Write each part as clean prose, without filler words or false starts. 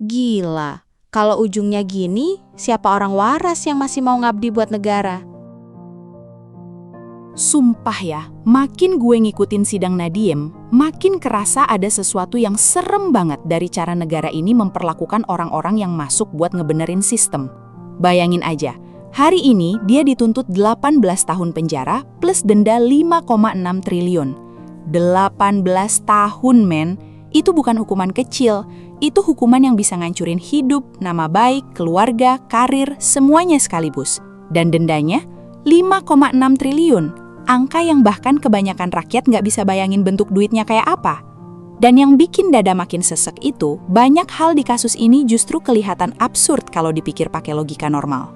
Gila, kalau ujungnya gini, siapa orang waras yang masih mau ngabdi buat negara? Sumpah ya, makin gue ngikutin sidang Nadiem, makin kerasa ada sesuatu yang serem banget dari cara negara ini memperlakukan orang-orang yang masuk buat ngebenerin sistem. Bayangin aja, hari ini dia dituntut 18 tahun penjara plus denda 5,6 triliun. 18 tahun, men. Itu bukan hukuman kecil, itu hukuman yang bisa ngancurin hidup, nama baik, keluarga, karir, semuanya sekaligus. Dan dendanya 5,6 triliun, angka yang bahkan kebanyakan rakyat nggak bisa bayangin bentuk duitnya kayak apa. Dan yang bikin dada makin sesek itu, banyak hal di kasus ini justru kelihatan absurd kalau dipikir pakai logika normal.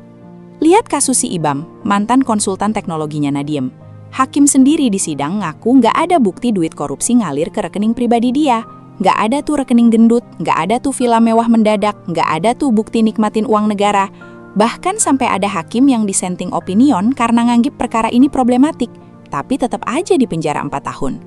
Lihat kasus si Ibam, mantan konsultan teknologinya Nadiem. Hakim sendiri di sidang ngaku nggak ada bukti duit korupsi ngalir ke rekening pribadi dia. Nggak ada tuh rekening gendut, nggak ada tuh villa mewah mendadak, nggak ada tuh bukti nikmatin uang negara. Bahkan sampai ada hakim yang dissenting opinion karena nganggip perkara ini problematik, tapi tetap aja di penjara 4 tahun.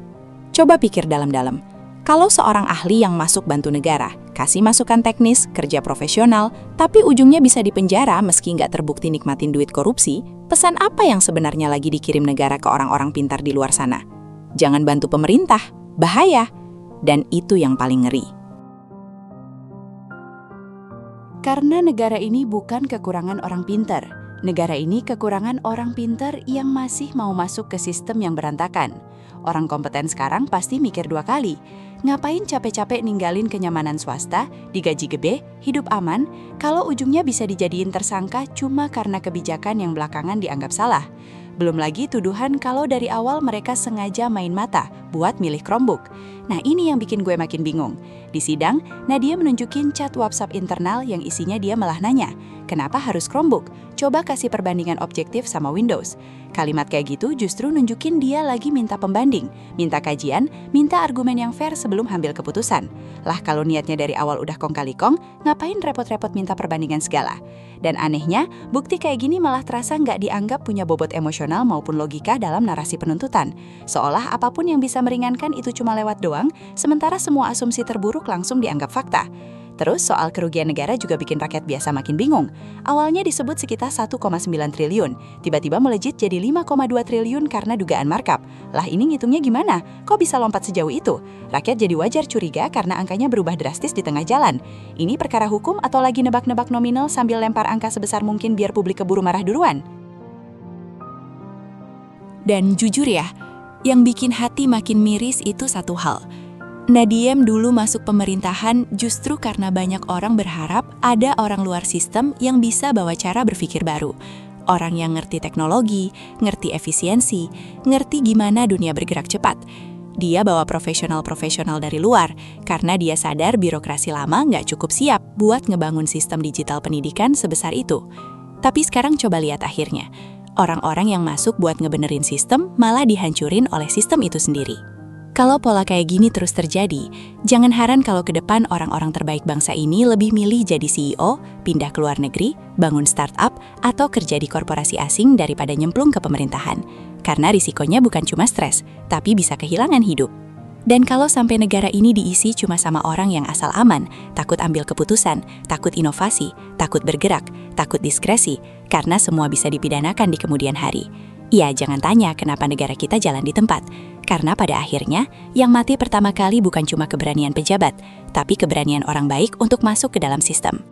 Coba pikir dalam-dalam, kalau seorang ahli yang masuk bantu negara, kasih masukan teknis, kerja profesional, tapi ujungnya bisa dipenjara meski nggak terbukti nikmatin duit korupsi, pesan apa yang sebenarnya lagi dikirim negara ke orang-orang pintar di luar sana? Jangan bantu pemerintah, bahaya. Dan itu yang paling ngeri. Karena negara ini bukan kekurangan orang pintar. Negara ini kekurangan orang pintar yang masih mau masuk ke sistem yang berantakan. Orang kompeten sekarang pasti mikir 2 kali. Ngapain capek-capek ninggalin kenyamanan swasta, digaji gede, hidup aman, kalau ujungnya bisa dijadiin tersangka cuma karena kebijakan yang belakangan dianggap salah. Belum lagi tuduhan kalau dari awal mereka sengaja main mata buat milih Chromebook. Nah, ini yang bikin gue makin bingung. Di sidang, Nadia menunjukin chat WhatsApp internal yang isinya dia malah nanya, kenapa harus Chromebook? Coba kasih perbandingan objektif sama Windows. Kalimat kayak gitu justru nunjukin dia lagi minta pembanding, minta kajian, minta argumen yang fair sebelum ambil keputusan. Lah kalau niatnya dari awal udah kong kali kong, ngapain repot-repot minta perbandingan segala? Dan anehnya, bukti kayak gini malah terasa nggak dianggap punya bobot emosional maupun logika dalam narasi penuntutan. Seolah apapun yang bisa meringankan itu cuma lewat doang, sementara semua asumsi terburuk langsung dianggap fakta. Terus soal kerugian negara juga bikin rakyat biasa makin bingung. Awalnya disebut sekitar 1,9 triliun, tiba-tiba melejit jadi 5,2 triliun karena dugaan markup. Lah ini ngitungnya gimana? Kok bisa lompat sejauh itu? Rakyat jadi wajar curiga karena angkanya berubah drastis di tengah jalan. Ini perkara hukum atau lagi nebak-nebak nominal sambil lempar angka sebesar mungkin biar publik keburu marah duluan? Dan jujur ya, yang bikin hati makin miris itu satu hal. Nadiem dulu masuk pemerintahan justru karena banyak orang berharap ada orang luar sistem yang bisa bawa cara berpikir baru. Orang yang ngerti teknologi, ngerti efisiensi, ngerti gimana dunia bergerak cepat. Dia bawa profesional-profesional dari luar karena dia sadar birokrasi lama nggak cukup siap buat ngebangun sistem digital pendidikan sebesar itu. Tapi sekarang coba lihat akhirnya. Orang-orang yang masuk buat ngebenerin sistem malah dihancurin oleh sistem itu sendiri. Kalau pola kayak gini terus terjadi, jangan heran kalau ke depan orang-orang terbaik bangsa ini lebih milih jadi CEO, pindah ke luar negeri, bangun startup, atau kerja di korporasi asing daripada nyemplung ke pemerintahan. Karena risikonya bukan cuma stres, tapi bisa kehilangan hidup. Dan kalau sampai negara ini diisi cuma sama orang yang asal aman, takut ambil keputusan, takut inovasi, takut bergerak, takut diskresi, karena semua bisa dipidanakan di kemudian hari. Ya, jangan tanya kenapa negara kita jalan di tempat. Karena pada akhirnya, yang mati pertama kali bukan cuma keberanian pejabat, tapi keberanian orang baik untuk masuk ke dalam sistem.